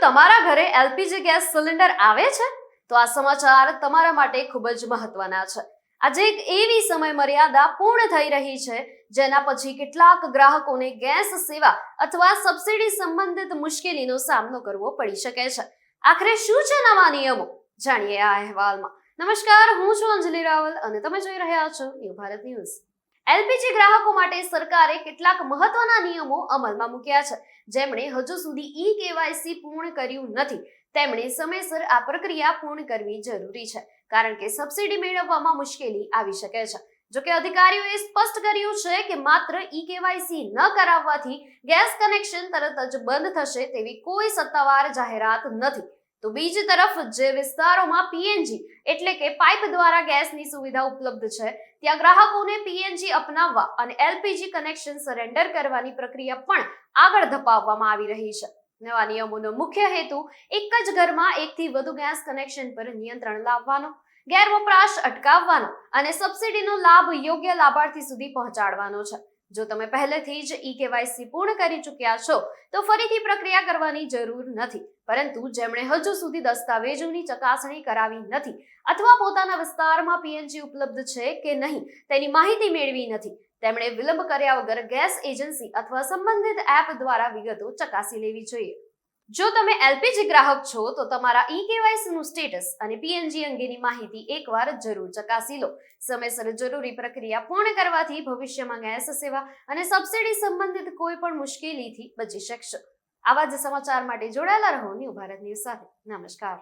તમારા ઘરે LPG gas cylinder આવે છે તો આ સમાચાર તમારા માટે ખૂબ જ મહત્વના છે। આજે એક એવી સમય મર્યાદા પૂર્ણ થઈ રહી છે જેના પછી કેટલાક ગ્રાહકોને ગેસ સેવા અથવા સબસિડી સંબંધિત મુશ્કેલીનો સામનો કરવો પડી શકે છે। આખરે શું છે નવા નિયમો, જાણીએ આ અહેવાલમાં। નમસ્કાર, હું છું અંજલિ રાવલ અને તમે જોઈ રહ્યા છો ન્યૂ ભારત ન્યૂઝ। એલપીજી ગ્રાહકો માટે સરકારે કેટલાક મહત્વના નિયમો અમલમાં મૂક્યા છે। જેમણે હજુ સુધી ઈ-કેવાયસી પૂર્ણ કર્યું નથી તેમણે સમયસર આ પ્રક્રિયા પૂર્ણ કરવી જરૂરી છે, કારણ કે સબસિડી મેળવવામાં મુશ્કેલી આવી શકે છે। જોકે અધિકારીઓએ સ્પષ્ટ કર્યું છે કે માત્ર ઈ-કેવાયસી ન કરાવવાથી ગેસ કનેક્શન તરત જ બંધ થશે તેવી કોઈ સત્તાવાર જાહેરાત નથી। તો બીજી તરફ જે વિસ્તારોમાં પીએનજી એટલે કે પાઇપ દ્વારા ગેસની સુવિધા ઉપલબ્ધ છે ત્યાં ગ્રાહકોને પીએનજી અપનાવવા અને એલપીજી કનેક્શન સરેન્ડર કરવાની પ્રક્રિયા પણ આગળ ધપાવવામાં આવી રહી છે। નવા નિયમોનો મુખ્ય હેતુ એક જ ઘરમાં એકથી વધુ ગેસ કનેક્શન પર નિયંત્રણ લાવવાનો, ગેરવપરાશ અટકાવવાનો અને સબસિડીનો લાભ યોગ્ય લાભાર્થી સુધી પહોંચાડવાનો છે। જો તમે પહેલેથી જ ઈ-કેવાયસી પૂર્ણ કરી ચૂક્યા છો તો ફરીથી પ્રક્રિયા કરવાની જરૂર નથી, પરંતુ જેમણે હજુ સુધી દસ્તાવેજોની ચકાસણી કરાવી નથી અથવા પોતાના વિસ્તારમાં પીએનજી ઉપલબ્ધ છે કે નહીં તેની માહિતી મેળવી નથી તેમણે વિલંબ કર્યા વગર ગેસ એજન્સી અથવા સંબંધિત એપ દ્વારા વિગતો ચકાસી લેવી જોઈએ। જો તમે એલપીજી ગ્રાહક છો તો તમારા ઈ-કેવાયસી નું સ્ટેટસ અને પીએનજી અંગેની માહિતી એકવાર જરૂર ચકાસી લો। સમયસર જરૂરી પ્રક્રિયા પૂર્ણ કરવાથી ભવિષ્યમાં ગેસ સેવા અને સબસિડી સંબંધિત કોઈ પણ મુશ્કેલીથી બચી શકશો। આવા જ સમાચાર માટે જોડાયેલા રહો ન્યૂ ભારત ન્યૂઝ સાથે। નમસ્કાર।